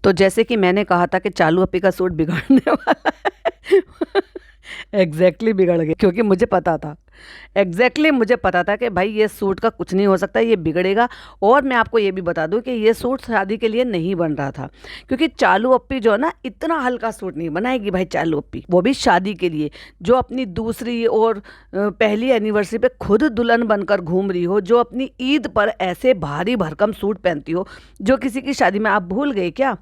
तो जैसे कि मैंने कहा था कि चालू अपी का सूट बिगड़ने वाला है एग्जैक्टली बिगड़ गया, क्योंकि मुझे पता था, मुझे पता था कि भाई ये सूट का कुछ नहीं हो सकता, ये बिगड़ेगा। और मैं आपको ये भी बता दूं कि ये सूट शादी के लिए नहीं बन रहा था, क्योंकि चालू अप्पी जो है ना, इतना हल्का सूट नहीं बनाएगी भाई चालू अप्पी, वो भी शादी के लिए, जो अपनी दूसरी और पहली एनिवर्सरी पे खुद दुल्हन बनकर घूम रही हो, जो अपनी ईद पर ऐसे भारी भरकम सूट पहनती हो, जो किसी की शादी में। आप भूल गए क्या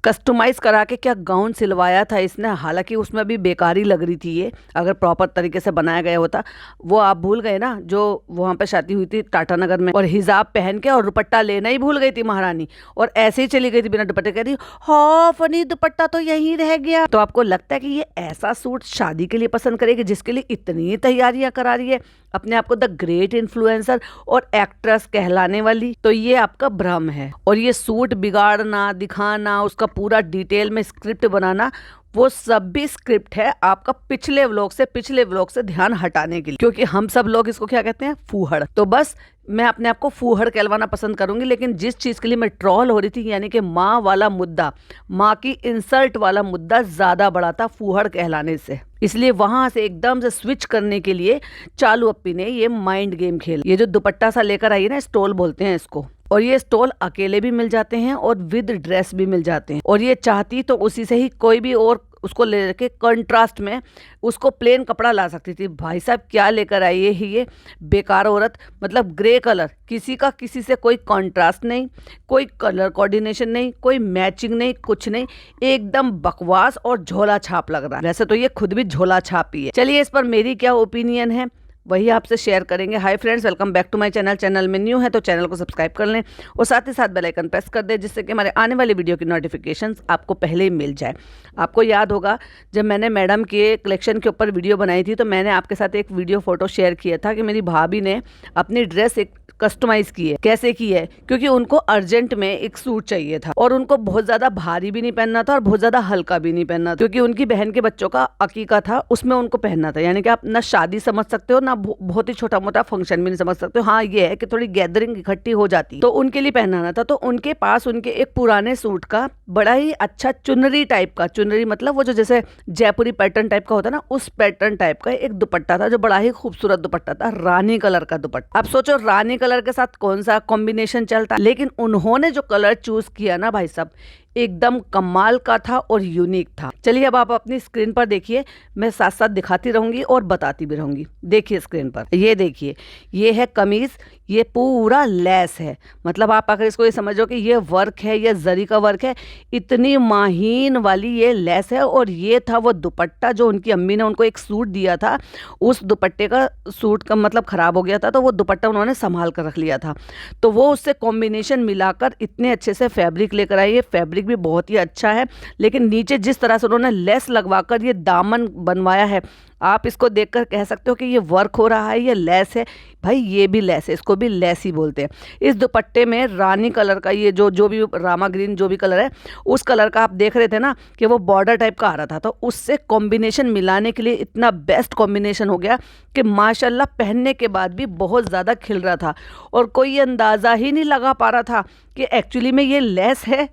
कस्टमाइज करा के क्या गाउन सिलवाया था इसने? हालांकि उसमें भी बेकारी लग रही थी ये, अगर प्रॉपर तरीके से बनाया गया होता। वो आप भूल गए ना, जो वहाँ पे शादी हुई थी टाटा नगर में, और हिजाब पहन के और दुपट्टा लेना ही भूल गई थी महारानी, और ऐसे ही चली गई थी बिना दुपट्टे, कह रही हाँ फनी दुपट्टा तो यहीं रह गया। तो आपको लगता है कि ये ऐसा सूट शादी के लिए पसंद करेगी, जिसके लिए इतनी तैयारियां करा रही है, अपने आप को द ग्रेट इन्फ्लुएंसर और एक्ट्रेस कहलाने वाली? तो ये आपका भ्रम है। और ये सूट बिगाड़ना, दिखाना, उसका पूरा डिटेल में स्क्रिप्ट बनाना, वो सब भी स्क्रिप्ट है आपका पिछले व्लॉग से ध्यान हटाने के लिए, क्योंकि हम सब लोग इसको क्या कहते हैं, फूहड़। तो बस मैं अपने आप को फूहड़ कहलवाना पसंद करूंगी, लेकिन जिस चीज के लिए मैं ट्रॉल हो रही थी, यानी कि माँ वाला मुद्दा, माँ की इंसल्ट वाला मुद्दा ज्यादा बड़ा था फूहड़ कहलाने से, इसलिए वहां से एकदम से स्विच करने के लिए चालू अप्पी ने ये माइंड गेम खेल। ये जो दुपट्टा सा लेकर आई है ना, स्टोल बोलते हैं इसको, और ये स्टोल अकेले भी मिल जाते हैं और विद ड्रेस भी मिल जाते हैं, और ये चाहती तो उसी से ही कोई भी और उसको लेके कंट्रास्ट में उसको प्लेन कपड़ा ला सकती थी। भाई साहब क्या लेकर आई है ये बेकार औरत, मतलब ग्रे कलर, किसी का किसी से कोई कंट्रास्ट नहीं, कोई कलर कोऑर्डिनेशन नहीं, कोई मैचिंग नहीं, कुछ नहीं, एकदम बकवास और झोला छाप लग रहा है। वैसे तो ये खुद भी झोला छाप ही है। चलिए इस पर मेरी क्या ओपिनियन है वही आपसे शेयर करेंगे। Hi friends, welcome back to my channel. Channel में न्यू है तो चैनल को सब्सक्राइब कर लें और साथ ही साथ बेल आइकन प्रेस कर दें, जिससे कि हमारे आने वाली वीडियो की नोटिफिकेशंस आपको पहले ही मिल जाए। आपको याद होगा जब मैंने मैडम के कलेक्शन के ऊपर वीडियो बनाई थी, तो मैंने आपके साथ एक वीडियो फोटो शेयर किया था कि मेरी भाभी ने अपनी ड्रेस एक कस्टमाइज की है। कैसे की है? क्योंकि उनको अर्जेंट में एक सूट चाहिए था, और उनको बहुत ज्यादा भारी भी नहीं पहनना था और बहुत ज्यादा हल्का भी नहीं पहनना था, क्योंकि उनकी बहन के बच्चों का अकीका था, उसमें उनको पहनना था। यानी कि आप ना शादी समझ सकते हो, ना बहुत ही छोटा मोटा फंक्शन भी नहीं समझ सकते हो। हाँ ये है कि थोड़ी गैदरिंग इकट्ठी हो जाती, तो उनके लिए पहनाना था। तो उनके पास उनके एक पुराने सूट का बड़ा ही अच्छा चुनरी टाइप का, चुनरी मतलब वो जो जैसे जयपुरी पैटर्न टाइप का होता है ना, उस पैटर्न टाइप का एक दुपट्टा था, जो बड़ा ही खूबसूरत दुपट्टा था, रानी कलर का दुपट्टा। अब सोचो रानी कलर के साथ कौन सा कॉम्बिनेशन चलता, लेकिन उन्होंने जो कलर चूज किया ना भाई साहब, एकदम कमाल का था और यूनिक था। चलिए अब आप अपनी स्क्रीन पर देखिए, मैं साथ साथ दिखाती रहूंगी और बताती भी रहूंगी। देखिए स्क्रीन पर, ये देखिए, ये है कमीज, ये पूरा लेस है, मतलब आप अगर इसको ये समझो कि ये वर्क है, ये जरी का वर्क है, इतनी माहीन वाली ये लेस है। और ये था वो दुपट्टा जो उनकी अम्मी ने उनको एक सूट दिया था, उस दुपट्टे का, सूट का मतलब खराब हो गया था, तो वो दुपट्टा उन्होंने संभाल कर रख लिया था, तो वो उससे कॉम्बिनेशन मिलाकर इतने अच्छे से फैब्रिक लेकर आई है। फैब्रिक भी बहुत ही अच्छा है, लेकिन नीचे जिस तरह से उन्होंने लेस लगवाकर ये दामन बनवाया है, आप इसको देखकर कह सकते हो कि ये वर्क हो रहा है, ये लेस है। भाई ये भी लेस है, इसको भी लेस ही बोलते हैं। इस दुपट्टे में रानी कलर का ये जो भी रामा ग्रीन जो भी कलर है, उस कलर का आप देख रहे थे ना कि वो बॉर्डर टाइप का आ रहा था, तो उससे कॉम्बिनेशन मिलाने के लिए इतना बेस्ट कॉम्बिनेशन हो गया कि माशाल्लाह पहनने के बाद भी बहुत ज़्यादा खिल रहा था, और कोई अंदाज़ा ही नहीं लगा पा रहा था कि एक्चुअली में ये लेस है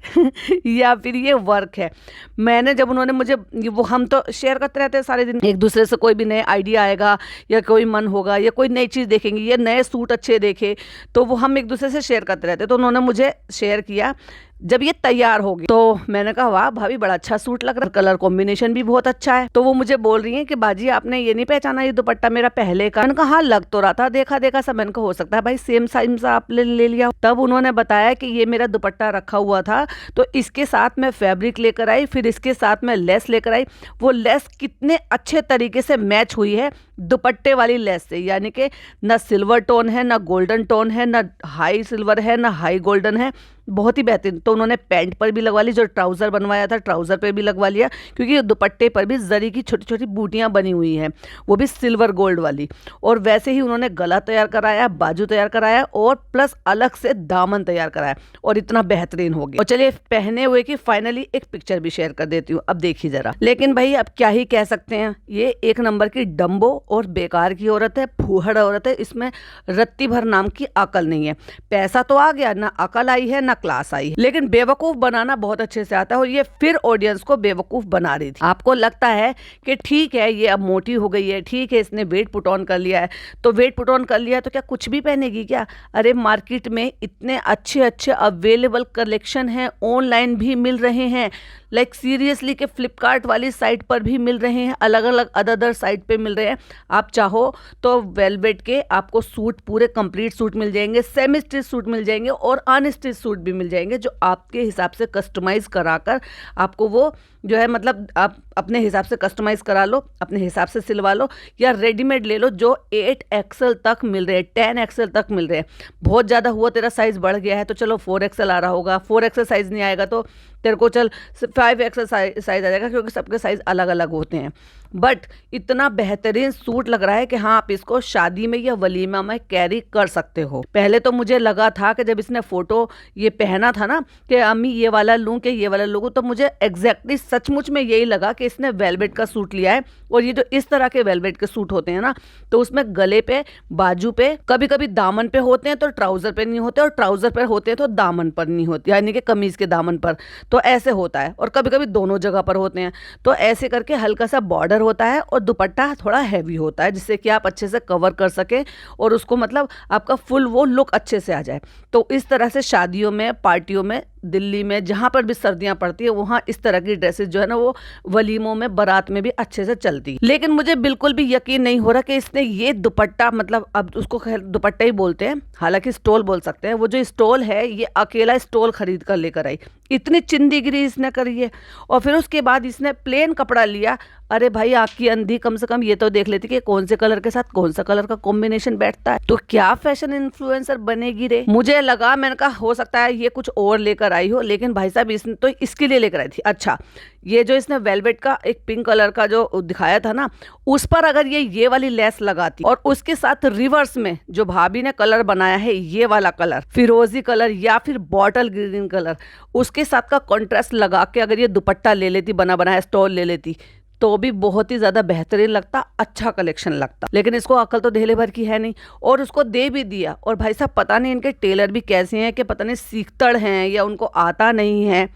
या फिर ये वर्क है। मैंने जब उन्होंने मुझे वो, हम तो शेयर करते रहते हैं सारे दिन एक दूसरे से, कोई भी नया आइडिया आएगा या कोई मन होगा या कोई नई चीज़ देखेंगे या नए सूट अच्छे देखे, तो वो हम एक दूसरे से शेयर करते रहते। तो उन्होंने मुझे शेयर किया जब ये तैयार हो गई, तो मैंने कहा वाह भाभी बड़ा अच्छा सूट लग रहा है, कलर कॉम्बिनेशन भी बहुत अच्छा है। तो वो मुझे बोल रही है कि बाजी आपने ये नहीं पहचाना ये दुपट्टा मेरा पहले का? मैंने कहा हाँ लग तो रहा था, देखा देखा सा। मैंने कहा हो सकता है भाई सेम साइज आप ले लिया। तब उन्होंने बताया कि ये मेरा दुपट्टा रखा हुआ था, तो इसके साथ मैं फैब्रिक लेकर आई, फिर इसके साथ मैं लेस लेकर आई। वो लेस कितने अच्छे तरीके से मैच हुई है दुपट्टे वाली लेस से, यानी कि ना सिल्वर टोन है, ना गोल्डन टोन है, ना हाई सिल्वर है, ना हाई गोल्डन है, बहुत ही बेहतरीन। तो उन्होंने पैंट पर भी लगवा ली, जो ट्राउज़र बनवाया था ट्राउज़र पे भी लगवा लिया, क्योंकि दुपट्टे पर भी जरी की छोटी छोटी बूटियां बनी हुई हैं, वो भी सिल्वर गोल्ड वाली। और वैसे ही उन्होंने गला तैयार कराया, बाजू तैयार कराया, और प्लस अलग से दामन तैयार कराया, और इतना बेहतरीन हो गया। और चलिए पहने हुए की फाइनली एक पिक्चर भी शेयर कर देती हूँ, अब देखिए जरा। लेकिन भाई अब क्या ही कह सकते हैं, ये एक नंबर की डम्बो और बेकार की औरत है, फूहड़ औरत है, इसमें रत्ती भर नाम की अकल नहीं है। पैसा तो आ गया, ना अकल आई है ना क्लास आई है। लेकिन बेवकूफ बनाना बहुत अच्छे से आता है, और ये फिर ऑडियंस को बेवकूफ बना रही थी। आपको लगता है कि ठीक है ये अब मोटी हो गई है, ठीक है इसने वेट पुट ऑन कर लिया है, तो वेट पुट ऑन कर लिया तो क्या कुछ भी पहनेगी क्या? अरे मार्केट में इतने अच्छे अच्छे अवेलेबल कलेक्शन हैं, ऑनलाइन भी मिल रहे हैं, लाइक सीरियसली के फ्लिपकार्ट वाली साइट पर भी मिल रहे हैं, अलग अलग अदर साइट पे मिल रहे हैं। आप चाहो तो वेलवेट के आपको सूट, पूरे कंप्लीट सूट मिल जाएंगे, सेमी स्टिच सूट मिल जाएंगे और अनस्टिच सूट भी मिल जाएंगे, जो आपके हिसाब से कस्टमाइज कराकर आपको वो जो है, मतलब आप अपने हिसाब से कस्टमाइज करा लो, अपने हिसाब से सिलवा लो, या रेडीमेड ले लो जो 8XL तक मिल रहे हैं, 10XL तक मिल रहे हैं। बहुत ज़्यादा हुआ तेरा साइज़ बढ़ गया है तो चलो 4XL आ रहा होगा, 4XL साइज़ नहीं आएगा तो तेरे को चल 5XL साइज़ आ जाएगा, क्योंकि सबके साइज़ अलग अलग होते हैं। बट इतना बेहतरीन सूट लग रहा है कि हाँ आप इसको शादी में या वलीमा में कैरी कर सकते हो। पहले तो मुझे लगा था कि जब इसने फ़ोटो ये पहना था ना कि अम्मी ये वाला लूँ कि ये वाला लूँ, तो मुझे एग्जैक्टली सचमुच में यही लगा कि इसने वेलवेट का सूट लिया है। और ये जो इस तरह के वेलवेट के सूट होते हैं ना, तो उसमें गले पे, बाजू पे, कभी कभी दामन पे होते हैं तो ट्राउज़र पे नहीं होते, और ट्राउज़र पे होते हैं तो दामन पर नहीं होते, यानी कि कमीज़ के दामन पर, तो ऐसे होता है। और कभी कभी दोनों जगह पर होते हैं, तो ऐसे करके हल्का सा बॉर्डर होता है और दुपट्टा थोड़ा हैवी होता है, जिससे कि आप अच्छे से कवर कर सके और उसको मतलब आपका फुल वो लुक अच्छे से आ जाए। तो इस तरह से शादियों में, पार्टियों में, दिल्ली में जहाँ पर भी सर्दियाँ पड़ती है वहाँ इस तरह की ड्रेसेस जो है ना वो वलीमों में, बारात में भी अच्छे से चलती है। लेकिन मुझे बिल्कुल भी यकीन नहीं हो रहा कि इसने ये दुपट्टा, मतलब अब उसको खैर दुपट्टा ही बोलते हैं, हालांकि स्टोल बोल सकते हैं, वो जो स्टोल है ये अकेला स्टोल खरीद कर लेकर आई। इतनी चिंदीगिरी इसने करी है। और फिर उसके बाद इसने प्लेन कपड़ा लिया। अरे भाई आँख की अंधी कम से कम ये तो देख लेती कि कौन से कलर के साथ कौन सा कलर का कॉम्बिनेशन बैठता है। तो क्या फैशन इन्फ्लुएंसर बनेगी रे? मुझे लगा, मैंने कहा हो सकता है ये कुछ और लेकर आई हो, लेकिन भाई साहब इसने तो इसके लिए लेकर आई थी। अच्छा, ये जो इसने वेलवेट का एक पिंक कलर का जो दिखाया था ना, उस पर अगर ये वाली लेस लगाती और उसके साथ रिवर्स में जो भाभी ने कलर बनाया है, ये वाला कलर फिरोजी कलर या फिर बॉटल ग्रीन कलर, उसके साथ का कॉन्ट्रास्ट लगा के अगर ये दुपट्टा ले लेती, बना बनाया स्टॉल ले लेती, तो भी बहुत ही ज़्यादा बेहतरीन लगता, अच्छा कलेक्शन लगता। लेकिन इसको अकल तो धेले भर की है नहीं, और उसको दे भी दिया। और भाई साहब पता नहीं इनके टेलर भी कैसे हैं, कि पता नहीं सीखतड़ हैं या उनको आता नहीं है।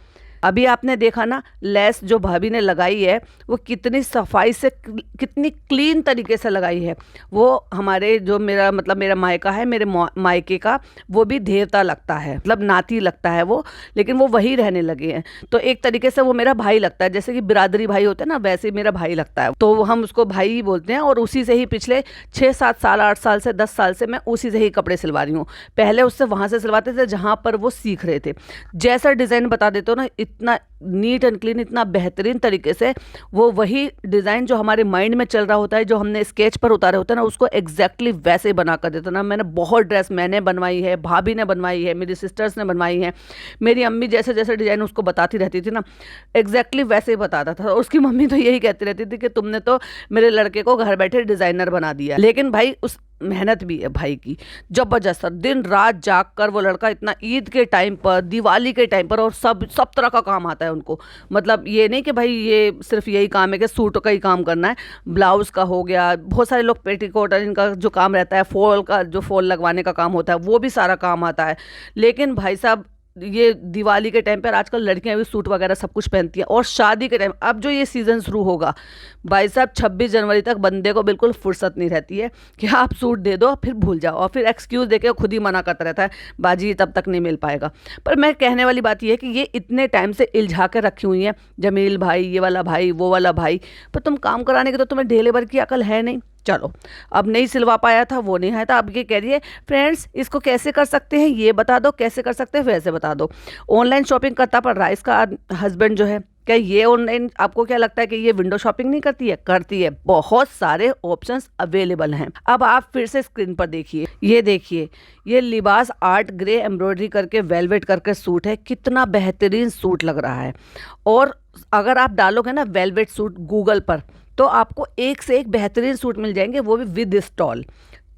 अभी आपने देखा ना लेस जो भाभी ने लगाई है वो कितनी सफाई से, कितनी क्लीन तरीके से लगाई है। वो हमारे जो मेरा मायका है, मेरे मायके का वो भी देवता लगता है, मतलब नाती लगता है वो, लेकिन वो वही रहने लगे हैं। तो एक तरीके से वो मेरा भाई लगता है, जैसे कि बिरादरी भाई होते हैं ना, वैसे मेरा भाई लगता है। तो हम उसको भाई ही बोलते हैं। और उसी से ही पिछले 6-7 साल, 8 साल से 10 साल से मैं उसी से ही कपड़े सिलवा रही हूँ। पहले उससे वहाँ से सिलवाते थे जहाँ पर वो सीख रहे थे। जैसा डिज़ाइन बता देते हो ना, इतना नीट एंड क्लीन, इतना बेहतरीन तरीके से वो वही डिज़ाइन जो हमारे माइंड में चल रहा होता है, जो हमने स्केच पर उतारे होते हैं ना, उसको एग्जैक्टली वैसे ही बना कर देता ना। मैंने बहुत ड्रेस मैंने बनवाई है, भाभी ने बनवाई है, मेरी सिस्टर्स ने बनवाई है, मेरी अम्मी जैसे जैसे डिज़ाइन उसको बताती रहती थी ना, एग्जैक्टली वैसे ही बताता था। और उसकी मम्मी तो यही कहती रहती थी कि तुमने तो मेरे लड़के को घर बैठे डिज़ाइनर बना दिया। लेकिन भाई उस मेहनत भी है भाई की जबरदस्त, दिन रात जाग कर वो लड़का इतना, ईद के टाइम पर, दिवाली के टाइम पर, और सब तरह का काम आता है उनको। मतलब ये नहीं कि भाई ये सिर्फ यही काम है कि सूट का ही काम करना है, ब्लाउज़ का हो गया, बहुत सारे लोग पेटीकोट, इनका जो काम रहता है, फॉल का जो फॉल लगवाने का काम होता है, वो भी सारा काम आता है। लेकिन भाई साहब ये दिवाली के टाइम पर आजकल लड़कियां भी सूट वगैरह सब कुछ पहनती हैं, और शादी के टाइम, अब जो ये सीज़न शुरू होगा भाई साहब 26 जनवरी तक बंदे को बिल्कुल फुर्सत नहीं रहती है कि आप सूट दे दो फिर भूल जाओ, और फिर एक्सक्यूज़ देके खुद ही मना करता रहता है, बाजी तब तक नहीं मिल पाएगा। पर मैं कहने वाली बात ये है कि ये इतने टाइम से इल्झा के रखी हुई हैं, जमील भाई, ये वाला भाई, वो वाला भाई, पर तुम काम कराने की तो तुम्हें ढेले भर की अकल है नहीं। चलो, अब नहीं सिलवा पाया था, वो नहीं आया था, अब ये कह रही है फ्रेंड्स इसको कैसे कर सकते हैं, ये बता दो, कैसे कर सकते हैं वैसे बता दो। ऑनलाइन शॉपिंग करता पर राइस का हस्बैंड जो है, क्या ये ऑनलाइन, आपको क्या लगता है कि ये विंडो शॉपिंग नहीं करती है? करती है, बहुत सारे ऑप्शंस अवेलेबल हैं। अब आप फिर से स्क्रीन पर देखिए, ये देखिए, ये लिबास आर्ट ग्रे एम्ब्रॉयडरी करके वेलवेट करके सूट है, कितना बेहतरीन सूट लग रहा है। और अगर आप डालोगे ना वेलवेट सूट गूगल पर, तो आपको एक से एक बेहतरीन सूट मिल जाएंगे, वो भी विद स्टॉल।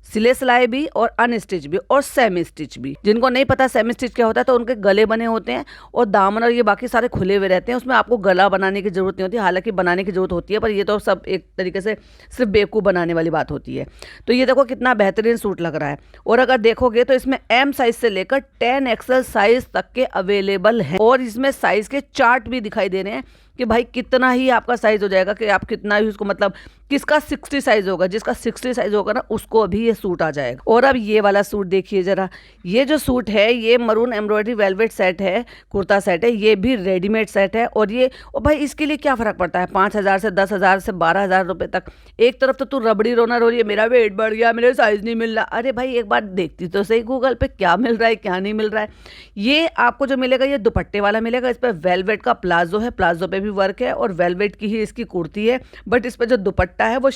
सिले सिलाए भी और अनस्टिच भी और सेमी स्टिच भी। जिनको नहीं पता सेमी स्टिच क्या होता है, तो उनके गले बने होते हैं और दामन और ये बाकी सारे खुले हुए रहते हैं, उसमें आपको गला बनाने की जरूरत नहीं होती। हालांकि बनाने की जरूरत होती है, पर ये तो सब एक तरीके से सिर्फ बेवकूफ़ बनाने वाली बात होती है। तो ये देखो कितना बेहतरीन सूट लग रहा है। और अगर देखोगे तो इसमें एम साइज से लेकर 10 XL साइज तक के अवेलेबल है, और इसमें साइज के चार्ट भी दिखाई दे रहे हैं कि भाई कितना ही आपका साइज हो जाएगा, कि आप कितना ही उसको, मतलब किसका 60 साइज होगा, जिसका 60 साइज होगा ना उसको अभी ये सूट आ जाएगा। और अब ये वाला सूट देखिए जरा, ये जो सूट है ये मरून एम्ब्रॉयडरी वेलवेट सेट है, कुर्ता सेट है, ये भी रेडीमेड सेट है। और ये, और भाई इसके लिए क्या फ़र्क पड़ता है 5,000 से 10,000 से 12,000 रुपये तक। एक तरफ तो तू रबड़ी रोना रो रही है मेरा वेट बढ़ गया, मेरे साइज नहीं मिल रहा। अरे भाई एक बार देखती तो सही गूगल पे क्या मिल रहा है क्या नहीं मिल रहा है। ये आपको जो मिलेगा ये दुपट्टे वाला मिलेगा, इस पर वेलवेट का प्लाजो है, प्लाजो पे भी वर्क है और वेलवेट की ही इसकी कुर्ती है, बट इस पर जो दुपट्टा है वो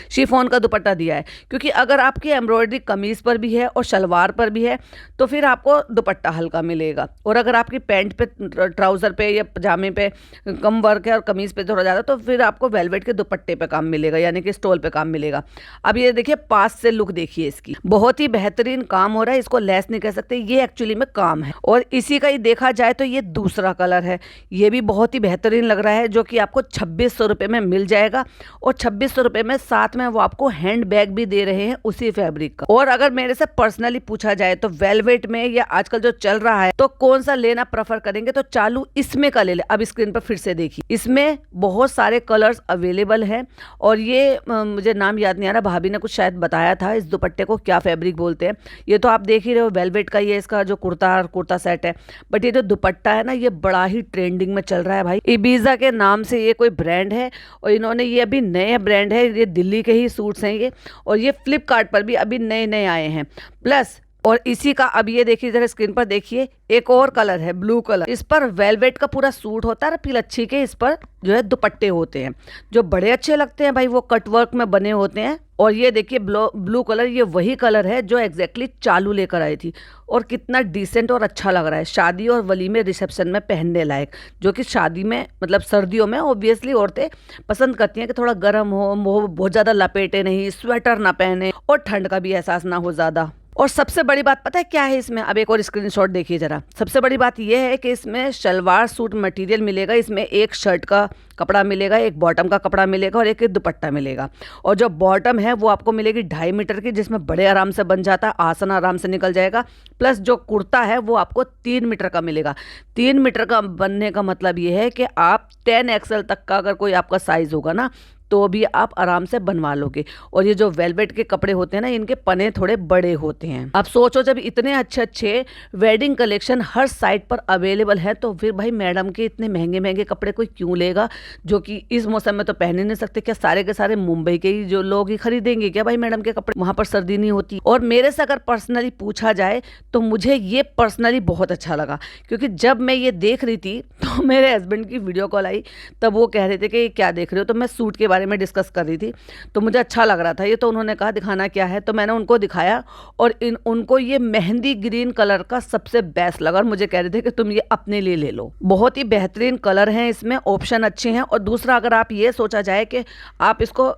शिफॉन का दुपट्टा दिया है। क्योंकि अगर आपकी एम्ब्रॉयडरी कमीज पर भी है और शलवार पर भी है तो फिर आपको दुपट्टा हल्का मिलेगा, और अगर आपकी पैंट पे, ट्राउज़र पे या पजामे पे कम वर्क है और कमीज़ पे थोड़ा ज़्यादा, तो फिर आपको वेलवेट के दुपट्टे पे काम मिलेगा, यानी कि स्टोल पे काम मिलेगा। अब ये देखिए पास से लुक देखिए इसकी, बहुत ही बेहतरीन काम हो रहा है, इसको लेस नहीं कह सकते, ये एक्चुअली में काम है। और इसी का ही देखा जाए तो ये दूसरा कलर है, ये भी बहुत ही बेहतरीन लग रहा है, जो कि आपको 2600 रुपये में मिल जाएगा। और 2600 रुपये में साथ में वो आपको हैंड बैग भी दे रहे हैं उसी फैब्रिक का। और अगर मेरे से पर्सनली पूछा जाए तो वेलवेट में या आजकल जो चल रहा है तो कौन सा लेना प्रेफर करेंगे, तो चालू इसमें का ले ले। अब स्क्रीन पर फिर से देखिए, इसमें बहुत सारे कलर्स अवेलेबल हैं, और ये मुझे नाम याद नहीं आ रहा, भाभी ने कुछ शायद बताया था इस दुपट्टे को क्या फैब्रिक बोलते हैं। ये तो आप देख ही रहे हो वेलवेट का, ये इसका जो कुर्ता सेट है, बट ये जो दुपट्टा है ना ये बड़ा ही ट्रेंडिंग में चल रहा है भाई। इबीजा के नाम से ये कोई ब्रांड है, और इन्होंने ये अभी नए ब्रांड है, ये दिल्ली के ही सूट्स हैं ये, और ये फ्लिपकार्ट पर भी अभी नए नए आए हैं। प्लस और इसी का अब ये देखिए जरा स्क्रीन पर देखिए, एक और कलर है ब्लू कलर, इस पर वेलवेट का पूरा सूट होता है, पिलच्छी के इस पर जो है दुपट्टे होते हैं जो बड़े अच्छे लगते हैं भाई, वो कटवर्क में बने होते हैं। और ये देखिए ब्लू कलर, ये वही कलर है जो एग्जैक्टली चालू लेकर आई थी, और कितना डिसेंट और अच्छा लग रहा है, शादी और वलीमे रिसेप्शन में पहनने लायक। जो कि शादी में, मतलब सर्दियों में ऑब्वियसली औरतें पसंद करती हैं कि थोड़ा गर्म हो, बहुत ज़्यादा लपेटे नहीं, स्वेटर ना पहने और ठंड का भी एहसास ना हो ज़्यादा। और सबसे बड़ी बात पता है क्या है इसमें, अब एक और स्क्रीनशॉट देखिए जरा। सबसे बड़ी बात यह है कि इसमें शलवार सूट मटेरियल मिलेगा, इसमें एक शर्ट का कपड़ा मिलेगा, एक बॉटम का कपड़ा मिलेगा और एक दुपट्टा मिलेगा। और जो बॉटम है वो आपको मिलेगी 2.5 मीटर की, जिसमें बड़े आराम से बन जाता है, आसन आराम से निकल जाएगा। प्लस जो कुर्ता है वो आपको 3 मीटर का मिलेगा। 3 मीटर का बनने का मतलब ये है कि आप 10 XL तक का अगर कोई आपका साइज होगा ना तो भी आप आराम से बनवा लोगे। और ये जो वेलवेट के कपड़े होते हैं ना, इनके पने थोड़े बड़े होते हैं। अब सोचो जब इतने अच्छे अच्छे वेडिंग कलेक्शन हर साइट पर अवेलेबल है, तो फिर भाई मैडम के इतने महंगे महंगे कपड़े कोई क्यों लेगा, जो कि इस मौसम में तो पहन ही नहीं सकते। क्या सारे के सारे मुंबई के ही जो लोग ही खरीदेंगे क्या भाई मैडम के कपड़े, वहां पर सर्दी नहीं होती। और मेरे से अगर पर्सनली पूछा जाए तो मुझे ये पर्सनली बहुत अच्छा लगा, क्योंकि जब मैं ये देख रही थी तो मेरे हस्बैंड की वीडियो कॉल आई, तब वो कह रहे थे कि क्या देख रहे हो, तो मैं सूट के बारे में डिस्कस कर रही थी, तो मुझे अच्छा लग रहा था ये, तो उन्होंने कहा दिखाना क्या है, तो मैंने उनको दिखाया, और उनको ये मेहंदी ग्रीन कलर का सबसे बेस्ट लगा, और मुझे कह रहे थे कि तुम ये अपने लिए ले लो। बहुत ही बेहतरीन कलर हैं इसमें, ऑप्शन अच्छे हैं। और दूसरा, अगर आप ये सोचा जाए कि आप इसको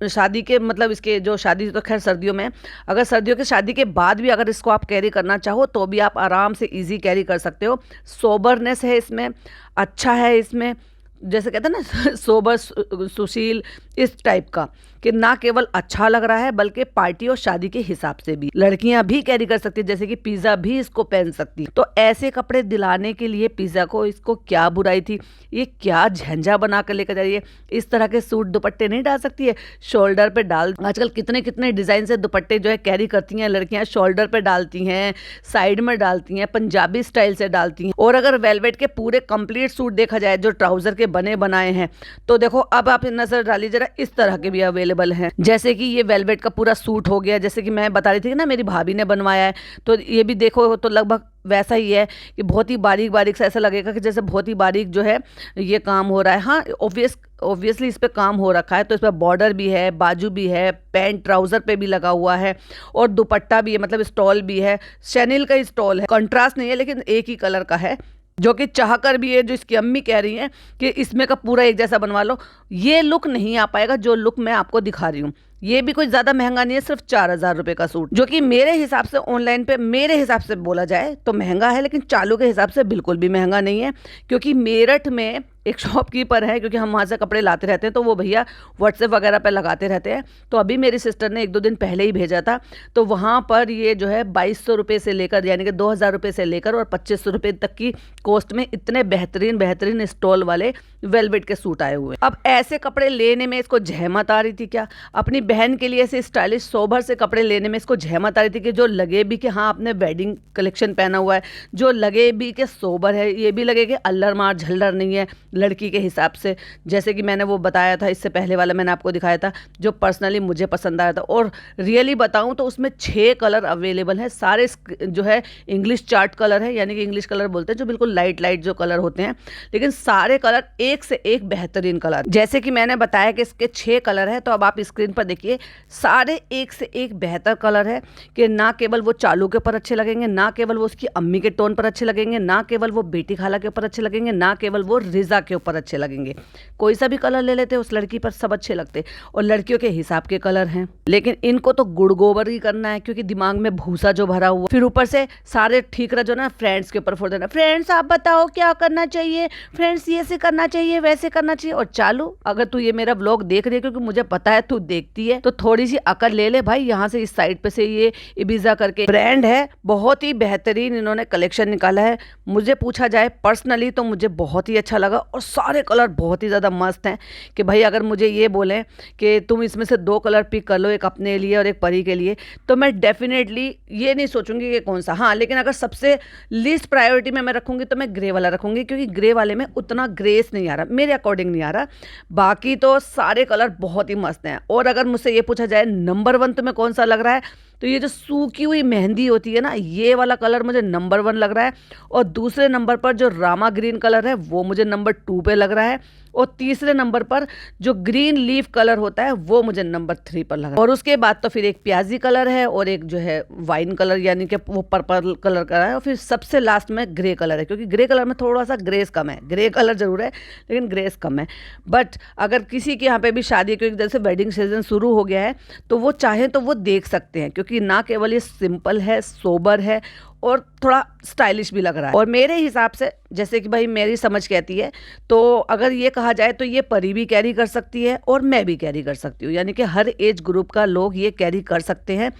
शादी के, मतलब इसके जो शादी तो खैर सर्दियों में, अगर सर्दियों की शादी के बाद भी अगर इसको आप कैरी करना चाहो तो भी आप आराम से ईजी कैरी कर सकते हो। सोबरनेस है इसमें, अच्छा है इसमें, जैसे कहते हैं ना सोबर सुशील, इस टाइप का, कि ना केवल अच्छा लग रहा है बल्कि पार्टी और शादी के हिसाब से भी लड़कियां भी कैरी कर सकती है, जैसे कि पिज़्ज़ा भी इसको पहन सकती है। तो ऐसे कपड़े दिलाने के लिए पिज़्ज़ा को, इसको क्या बुराई थी, ये क्या झंझा बना कर लेकर जाइए। इस तरह के सूट दुपट्टे नहीं डाल सकती है, शोल्डर पे डाल, आजकल कितने कितने डिज़ाइन से दुपट्टे जो है कैरी करती हैं लड़कियां, शोल्डर पे डालती हैं, साइड में डालती हैं, पंजाबी स्टाइल से डालती हैं। और अगर वेलवेट के पूरे कंप्लीट सूट देखा जाए जो ट्राउजर के बने बनाए हैं, तो देखो अब आप नजर डालिए जरा, इस तरह के भी अवेलेबल हैं। जैसे कि ये वेलवेट का पूरा सूट हो गया, जैसे कि मैं बता रही थी ना मेरी भाभी ने बनवाया है, तो ये भी देखो तो लगभग वैसा ही है कि बहुत ही बारीक बारीक से ऐसा लगेगा कि जैसे बहुत ही बारीक जो है ये काम हो रहा है। हाँ ऑब्वियसली इस पे काम हो रखा है, तो इस पर बॉर्डर भी है, बाजू भी है, पैंट ट्राउजर पे भी लगा हुआ है, और दुपट्टा भी है, मतलब स्टॉल भी है, शैनिल का स्टॉल है, कंट्रास्ट नहीं है लेकिन एक ही कलर का है, जो कि चाहकर भी है, जो इसकी अम्मी कह रही हैं कि इसमें का पूरा एक जैसा बनवा लो। ये लुक नहीं आ पाएगा जो लुक मैं आपको दिखा रही हूँ, ये भी कोई ज़्यादा महंगा नहीं है, सिर्फ 4,000 रुपये का सूट, जो कि मेरे हिसाब से ऑनलाइन पे मेरे हिसाब से बोला जाए तो महंगा है, लेकिन चालू के हिसाब से बिल्कुल भी महंगा नहीं है। क्योंकि मेरठ में एक शॉपकीपर है, क्योंकि हम वहाँ से कपड़े लाते रहते हैं, तो वो भैया व्हाट्सएप वगैरह पे लगाते रहते हैं। तो अभी मेरी सिस्टर ने 1-2 दिन पहले ही भेजा था, तो वहाँ पर ये जो है 2,200 रुपये से लेकर, यानी कि 2,000 रुपये से लेकर और 2,500 रुपये तक की कॉस्ट में इतने बेहतरीन बेहतरीन स्टॉल वाले वेलवेट के सूट आए हुए हैं। अब ऐसे कपड़े लेने में इसको जहमत आ रही थी क्या? अपनी बहन के लिए ऐसे स्टाइलिश सोबर से कपड़े लेने में इसको जहमत आ रही थी कि जो लगे भी कि हाँ आपने वेडिंग कलेक्शन पहना हुआ है, जो लगे भी कि सोबर है, ये भी लगे कि अल्लर मार झल्लर नहीं है लड़की के हिसाब से। जैसे कि मैंने वो बताया था, इससे पहले वाला मैंने आपको दिखाया था, जो पर्सनली मुझे पसंद आया था। और रियली बताऊं तो उसमें 6 कलर अवेलेबल हैं, सारे जो है इंग्लिश चार्ट कलर है, यानी कि इंग्लिश कलर बोलते हैं जो बिल्कुल लाइट लाइट जो कलर होते हैं, लेकिन सारे कलर एक से एक बेहतरीन कलर। जैसे कि मैंने बताया कि इसके 6 कलर है, तो अब आप स्क्रीन पर देखिए, सारे एक से एक बेहतर कलर है कि ना केवल वो चालू के ऊपर अच्छे लगेंगे, ना केवल वो उसकी अम्मी के टोन पर अच्छे लगेंगे, ना केवल वो बेटी खाला के ऊपर अच्छे लगेंगे, ना केवल वो रिजा के ऊपर अच्छे लगेंगे। कोई सा भी कलर ले लेते उस लड़की पर सब अच्छे लगते, और लड़कियों के हिसाब के कलर हैं। लेकिन इनको तो गुड़ गोबर ही करना है, क्योंकि दिमाग में भूसा जो भरा हुआ, फिर ऊपर से सारे ठीक रहा जो ना फ्रेंड्स के ऊपर फोड़ देना, फ्रेंड्स आप बताओ क्या करना चाहिए, फ्रेंड्स ये से करना चाहिए, वैसे करना चाहिए। और चालू, अगर तू ये मेरा व्लॉग देख रही है, क्योंकि मुझे पता है तू देखती है, तो थोड़ी सी अकल ले ले भाई। यहाँ से इस साइड पे से ये इबिजा करके ब्रांड है, बहुत ही बेहतरीन इन्होंने कलेक्शन निकाला है। मुझे पूछा जाए पर्सनली तो मुझे बहुत ही अच्छा लगा, और सारे कलर बहुत ही ज़्यादा मस्त हैं कि भाई अगर मुझे ये बोलें कि तुम इसमें से 2 कलर पिक कर लो, एक अपने लिए और एक परी के लिए, तो मैं डेफिनेटली ये नहीं सोचूंगी कि कौन सा। हाँ, लेकिन अगर सबसे लीस्ट प्रायोरिटी में मैं रखूंगी तो मैं ग्रे वाला रखूंगी, क्योंकि ग्रे वाले में उतना ग्रेस नहीं आ रहा, मेरे अकॉर्डिंग नहीं आ रहा। बाकी तो सारे कलर बहुत ही मस्त हैं। और अगर मुझसे ये पूछा जाए नंबर 1 तुम्हें कौन सा लग रहा है, तो ये जो सूखी हुई मेहंदी होती है ना, ये वाला कलर मुझे नंबर 1 लग रहा है। और दूसरे नंबर पर जो रामा ग्रीन कलर है वो मुझे नंबर 2 पे लग रहा है। और तीसरे नंबर पर जो ग्रीन लीफ कलर होता है वो मुझे नंबर 3 पर लग रहा है। और उसके बाद तो फिर एक प्याजी कलर है, और एक जो है वाइन कलर, यानी कि वो पर्पल कलर का है। और फिर सबसे लास्ट में ग्रे कलर है, क्योंकि ग्रे कलर में थोड़ा सा ग्रेस कम है, ग्रे कलर जरूर है लेकिन ग्रेस कम है। बट अगर किसी के यहाँ पे भी शादी, क्योंकि जैसे वेडिंग सीजन शुरू हो गया है, तो वो चाहे तो वो देख सकते हैं, क्योंकि ना केवल ये सिंपल है, सोबर है, और थोड़ा स्टाइलिश भी लग रहा है। और मेरे हिसाब से, जैसे कि भाई मेरी समझ कहती है, तो अगर ये कहा जाए तो ये परी भी कैरी कर सकती है और मैं भी कैरी कर सकती हूँ, यानी कि हर एज ग्रुप का लोग ये कैरी कर सकते हैं।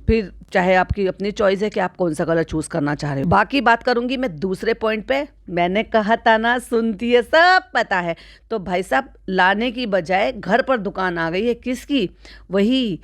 फिर चाहे आपकी अपनी चॉइस है कि आप कौन सा कलर चूज करना चाह रहे हो। बाकी बात करूंगी मैं दूसरे पॉइंट पे। मैंने कहा था ना, सुनती है, सब पता है। तो भाई साहब, लाने की बजाय घर पर दुकान आ गई है किसकी? वही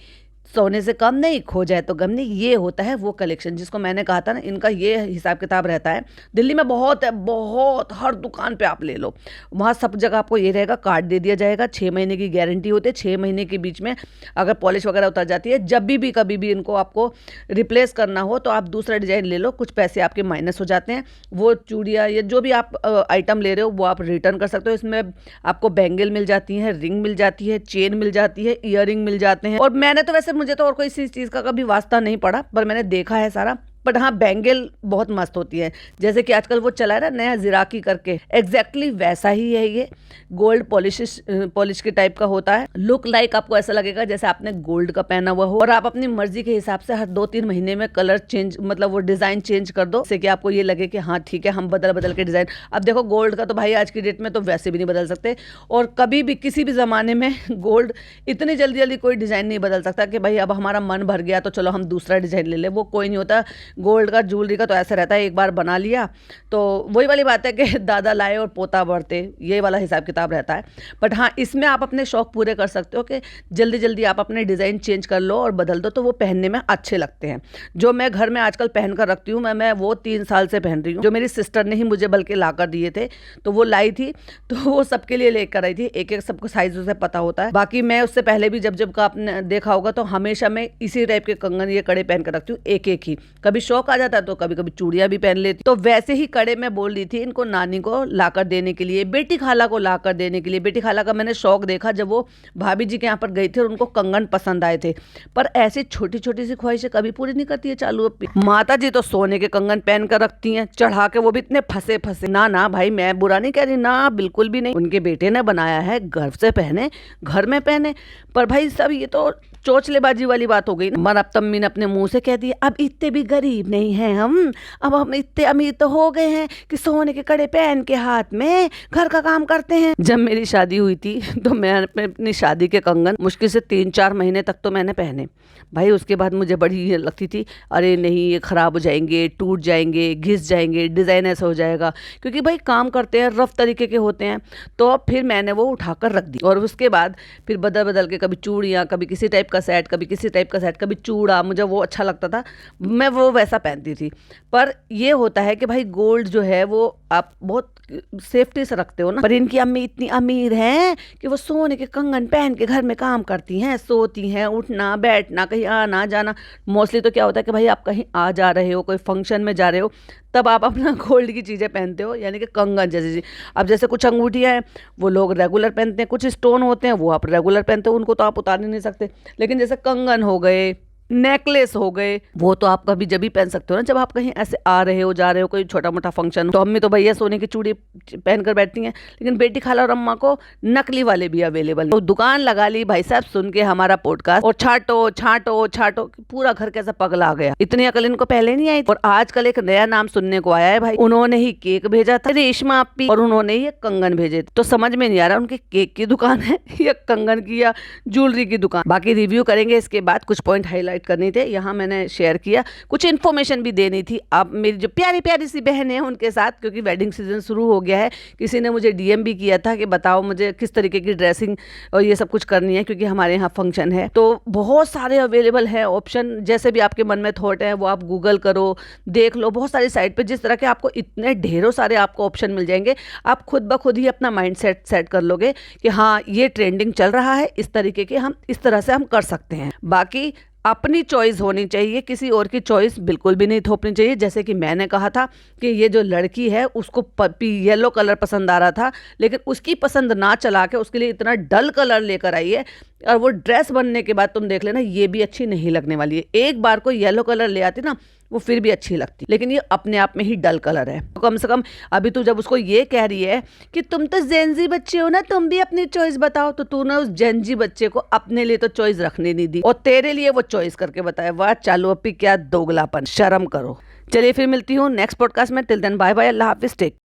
सोने से कम नहीं, खो जाए तो गम नहीं, ये होता है वो कलेक्शन जिसको मैंने कहा था ना। इनका ये हिसाब किताब रहता है, दिल्ली में बहुत है, बहुत, हर दुकान पे आप ले लो, वहाँ सब जगह आपको ये रहेगा, कार्ड दे दिया जाएगा, 6 महीने की गारंटी होती है। 6 महीने के बीच में अगर पॉलिश वगैरह उतर जाती है, जब भी कभी भी इनको आपको रिप्लेस करना हो तो आप दूसरा डिज़ाइन ले लो, कुछ पैसे आपके माइनस हो जाते हैं। वो चूड़ियाँ या जो भी आप आइटम ले रहे हो वो आप रिटर्न कर सकते हो। इसमें आपको बैंगल मिल जाती है, रिंग मिल जाती है, चेन मिल जाती है, ईयर मिल जाते हैं। और मैंने तो वैसे, मुझे तो और कोई चीज़ का कभी वास्ता नहीं पड़ा, पर मैंने देखा है सारा। बट हाँ, बैंगल बहुत मस्त होती है, जैसे कि आजकल वो चला है ना नया जिराकी करके, एग्जैक्टली वैसा ही है ये। गोल्ड पॉलिश के टाइप का होता है, लुक लाइक आपको ऐसा लगेगा जैसे आपने गोल्ड का पहना हुआ हो। और आप अपनी मर्जी के हिसाब से हर 2-3 महीने में कलर चेंज, मतलब वो डिजाइन चेंज कर दो, जैसे कि आपको ये लगे कि हाँ ठीक है, हम बदल बदल के डिजाइन। अब देखो, गोल्ड का तो भाई आज की डेट में तो वैसे भी नहीं बदल सकते, और कभी भी किसी भी जमाने में गोल्ड इतनी जल्दी जल्दी कोई डिजाइन नहीं बदल सकता कि भाई अब हमारा मन भर गया तो चलो हम दूसरा डिजाइन ले ले, वो कोई नहीं होता। गोल्ड का, ज्वेलरी का तो ऐसा रहता है, एक बार बना लिया तो वही वाली बात है कि दादा लाए और पोता बढ़ते, ये वाला हिसाब किताब रहता है। बट हाँ, इसमें आप अपने शौक पूरे कर सकते हो कि जल्दी जल्दी आप अपने डिज़ाइन चेंज कर लो और बदल दो, तो वो पहनने में अच्छे लगते हैं। जो मैं घर में आजकल पहन कर रखती हूँ, मैं वो 3 साल से पहन रही हूँ, जो मेरी सिस्टर ने ही मुझे बल्कि ला कर दिए थे, तो वो लाई थी, तो वो सबके लिए लेकर आई थी। एक एक सबको साइज उसे पता होता है। बाकी मैं उससे पहले भी जब का आपने देखा होगा, तो हमेशा मैं इसी टाइप के कंगन, ये कड़े पहन कर रखती हूँ, एक एक ही। कभी शौक आ जाता है तो कभी कभी चूड़ियां भी पहन लेती। तो वैसे ही कड़े मैं बोल रही थी इनको नानी को लाकर देने के लिए, बेटी खाला को लाकर देने के लिए। बेटी खाला का मैंने शौक देखा जब वो भाभी जी के यहाँ पर गई थी और उनको कंगन पसंद आए थे, पर ऐसी छोटी छोटी सी ख्वाहिशें कभी पूरी नहीं करती है चालू अपनी। माता जी तो सोने के कंगन पहन कर रखती हैं चढ़ा के, वो भी इतने फंसे फंसे। ना ना भाई, मैं बुरा नहीं कह रही, ना बिल्कुल भी नहीं, उनके बेटे ने बनाया है, गर्व से पहने, घर में पहने। पर भाई सब ये तो चोचलेबाजी वाली बात हो गई ना। मर अब तम्मी ने अपने मुंह से कह दिया, अब इतने भी गरीब नहीं हैं हम, अब हम इतने अमीर तो हो गए हैं कि सोने के कड़े पहन के हाथ में घर का काम करते हैं। जब मेरी शादी हुई थी तो मैं अपनी शादी के कंगन मुश्किल से 3-4 महीने तक तो मैंने पहने भाई। उसके बाद मुझे बड़ी ये लगती थी, अरे नहीं ये खराब हो जाएंगे, टूट जाएंगे, घिस जाएंगे, डिज़ाइन ऐसा हो जाएगा, क्योंकि भाई काम करते हैं रफ तरीके के होते हैं। तो फिर मैंने वो उठाकर रख दी और उसके बाद फिर बदल बदल के कभी चूड़ियाँ, कभी किसी टाइप का सेट, कभी किसी टाइप का सेट, कभी चूड़ा, मुझे वो अच्छा लगता था, मैं वो वैसा पहनती थी। पर ये होता है कि भाई गोल्ड जो है वो आप बहुत सेफ्टी से रखते हो ना। पर इनकी अम्मी इतनी अमीर हैं कि वो सोने के कंगन पहन के घर में काम करती हैं, सोती हैं, उठना बैठना, कहीं आना जाना। मोस्टली तो क्या होता है कि भाई आप कहीं आ जा रहे हो, कोई फंक्शन में जा रहे हो, तब आप अपना गोल्ड की चीज़ें पहनते हो, यानी कि कंगन जैसे। अब जैसे कुछ अंगूठियाँ हैं वो लोग रेगुलर पहनते हैं, कुछ स्टोन होते हैं वो आप रेगुलर पहनते हो, उनको तो आप उतार नहीं सकते। लेकिन जैसे कंगन हो गए, नेकलेस हो गए, वो तो आप कभी जब भी पहन सकते हो ना, जब आप कहीं ऐसे आ रहे हो, जा रहे हो, कोई छोटा मोटा फंक्शन। तो अम्मी तो भैया सोने की चूड़ी पहनकर बैठती हैं, लेकिन बेटी खाला और अम्मा को नकली वाले भी अवेलेबल है। तो दुकान लगा ली भाई साहब सुन के हमारा पॉडकास्ट, और छाटो छाटो छाटो, पूरा घर कैसा पगला गया। इतनी अकल इनको पहले नहीं आई। और आजकल एक नया नाम सुनने को आया है भाई, उन्होंने ही केक भेजा था रेशमा आपी, और उन्होंने ही कंगन भेजे। तो समझ में नहीं आ रहा उनके केक की दुकान है या कंगन की या ज्वेलरी की दुकान। बाकी रिव्यू करेंगे इसके बाद। कुछ पॉइंट हाईलाइट करनी थे, यहाँ मैंने शेयर किया। कुछ इन्फॉर्मेशन भी देनी थी आप मेरी जो प्यारी प्यारी सी बहन है उनके साथ, क्योंकि वेडिंग सीजन शुरू हो गया है। किसी ने मुझे डीएम भी किया था कि बताओ मुझे किस तरीके की ड्रेसिंग और ये सब कुछ करनी है, क्योंकि हमारे यहाँ फंक्शन है। तो बहुत सारे अवेलेबल हैं ऑप्शन, जैसे भी आपके मन में थॉट है वो आप गूगल करो, देख लो। बहुत सारी साइट पे जिस तरह के आपको इतने ढेरों सारे आपको ऑप्शन मिल जाएंगे, आप खुद ब खुद ही अपना माइंड सेट कर लोगे कि हाँ ये ट्रेंडिंग चल रहा है, इस तरीके के हम इस तरह से हम कर सकते हैं। बाकी अपनी चॉइस होनी चाहिए, किसी और की चॉइस बिल्कुल भी नहीं थोपनी चाहिए। जैसे कि मैंने कहा था कि ये जो लड़की है उसको येलो कलर पसंद आ रहा था, लेकिन उसकी पसंद ना चला के उसके लिए इतना डल कलर लेकर आई है, और वो ड्रेस बनने के बाद तुम देख लेना ये भी अच्छी नहीं लगने वाली है। एक बार को येलो कलर ले आती ना वो फिर भी अच्छी लगती, लेकिन ये अपने आप में ही डल कलर है। तो कम से कम अभी तू जब उसको ये कह रही है कि तुम तो जेनजी बच्चे हो ना, तुम भी अपनी चॉइस बताओ, तो तूने उस जेनजी बच्चे को अपने लिए तो चॉइस रखने नहीं दी और तेरे लिए वो चॉइस करके बताया। वाह चालू अपी, क्या दोगलापन, शर्म करो। चलिए फिर मिलती हूँ नेक्स्ट पॉडकास्ट में। टिल देन बाय बाय, अल्लाह हाफिज, टेक।